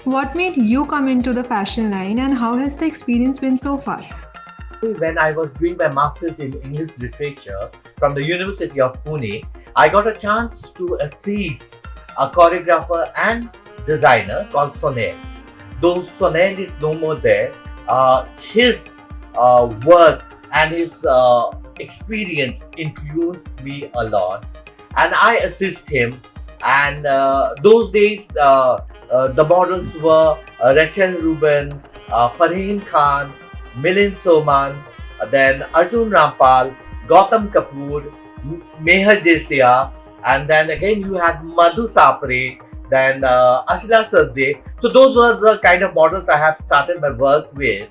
What made you come into the fashion line and how has the experience been so far? When I was doing my master's in English literature from the University of Pune, I got a chance to assist a choreographer and designer called Sonel. Though Sonel is no more there, his work and his experience influenced me a lot, and I assist him. And those days, the models were Rachel Rubin, Farheen Khan, Milind Soman, then Arjun Rampal, Gautam Kapoor, Meher Jesia, and then again you had Madhu Sapre, then Ashila Sasde. So those were the kind of models I have started my work with.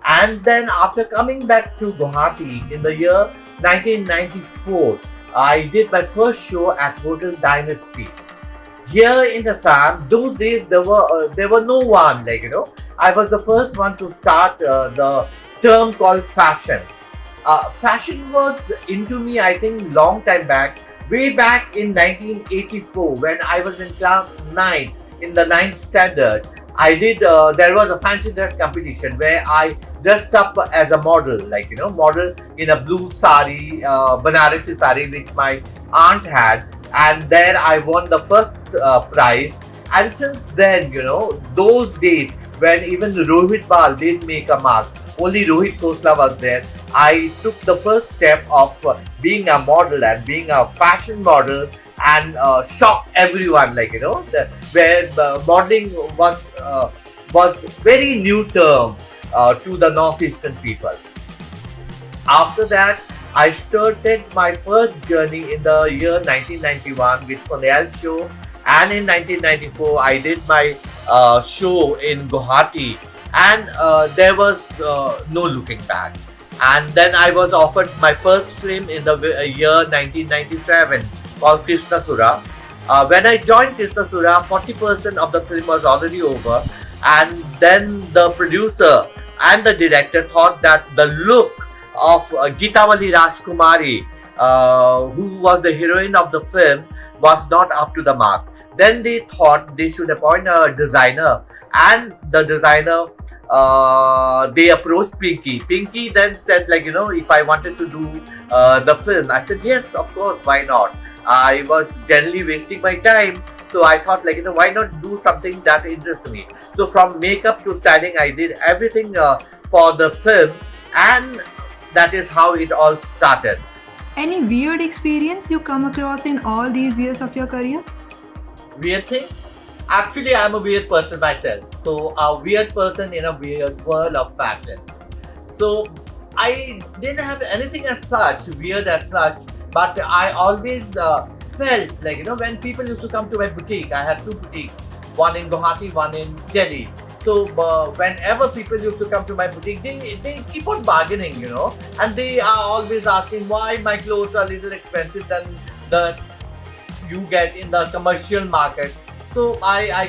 And then after coming back to Guwahati in the year 1994, I did my first show at Hotel Dynasty. Here in Assam, those days there were no one, I was the first one to start the term called fashion. Fashion was into me, I think, long time back, way back in 1984 when I was in class 9 in the ninth standard. I did. There was a fancy dress competition where I dressed up as a model, model in a blue sari, Banarasi sari, which my aunt had, and there I won the first prize. And since then, those days when even Rohit Bal didn't make a mark, only Rohit Khosla was there. I took the first step of being a model and being a fashion model and shock everyone, where modeling was very new term to the northeastern people. After that, I started my first journey in the year 1991 with Sonal show, and in 1994 I did my show in Guwahati, and there was no looking back. And then I was offered my first film in the year 1997 called Krishna Sura. When I joined Krishna Sura, 40% of the film was already over, and then the producer and the director thought that the look of Geetawali Rajkumari, who was the heroine of the film, was not up to the mark. Then they thought they should appoint a designer, and the designer they approached Pinky. Pinky then said, if I wanted to do the film, I said, yes, of course, why not? I was generally wasting my time, so I thought, why not do something that interests me? So from makeup to styling, I did everything for the film, and that is how it all started. Any weird experience you come across in all these years of your career? Weird thing? Actually, I'm a weird person myself. So, a weird person in a weird world of fashion. So, I didn't have anything as such, weird as such, but I always felt when people used to come to my boutique, I had two boutiques, one in Guwahati, one in Delhi. So, whenever people used to come to my boutique, they keep on bargaining, and they are always asking why my clothes are a little expensive than the you get in the commercial market. So I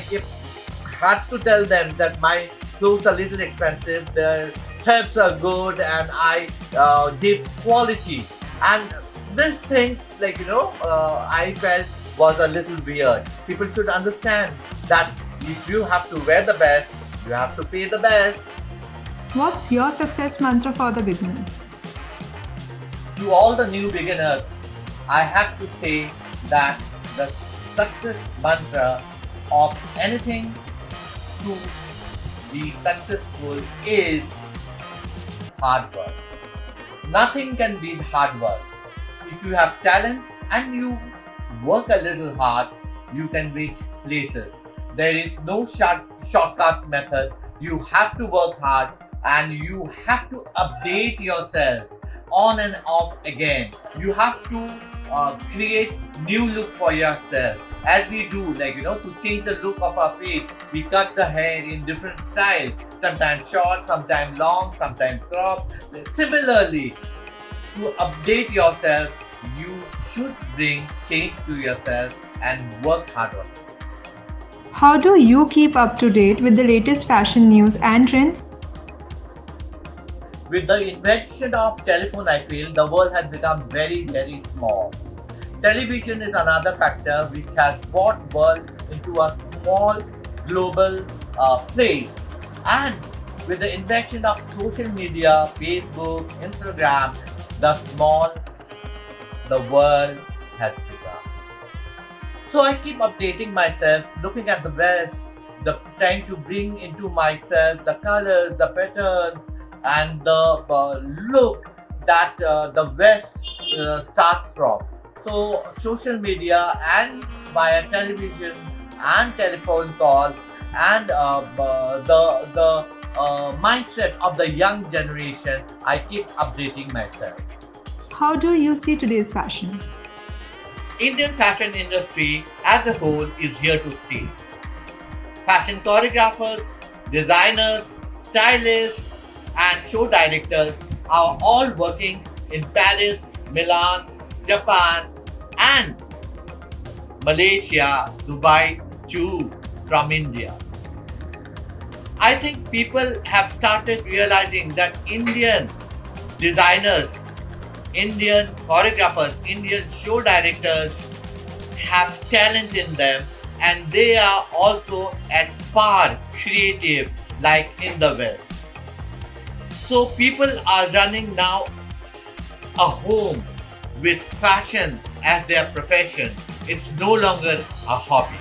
had to tell them that my clothes are a little expensive, the threads are good, and I give quality. And this thing, I felt was a little weird. People should understand that if you have to wear the best, you have to pay the best. What's your success mantra for the beginners? To all the new beginners, I have to say that the success mantra of anything to be successful is hard work. Nothing can beat hard work. If you have talent and you work a little hard, you can reach places. There is no shortcut method. You have to work hard and you have to update yourself on and off again. You have to create new look for yourself. As we do, to change the look of our face, we cut the hair in different styles. Sometimes short, sometimes long, sometimes cropped. Similarly, to update yourself, you should bring change to yourself and work hard on it. How do you keep up to date with the latest fashion news and trends? With the invention of telephone, I feel the world has become very, very small. Television is another factor which has brought world into a small global place. And with the invention of social media, Facebook, Instagram, the small the world has become. So I keep updating myself, looking at the West, trying to bring into myself the colors, the patterns, and the look that the West starts from. So social media and via television and telephone calls and the mindset of the young generation, I keep updating myself. How do you see today's fashion? Indian fashion industry as a whole is here to stay. Fashion choreographers, designers, stylists, and show directors are all working in Paris, Milan, Japan, and Malaysia, Dubai too from India. I think people have started realizing that Indian designers, Indian choreographers, Indian show directors have talent in them, and they are also at par creative like in the West. So people are running now a home with fashion as their profession. It's no longer a hobby.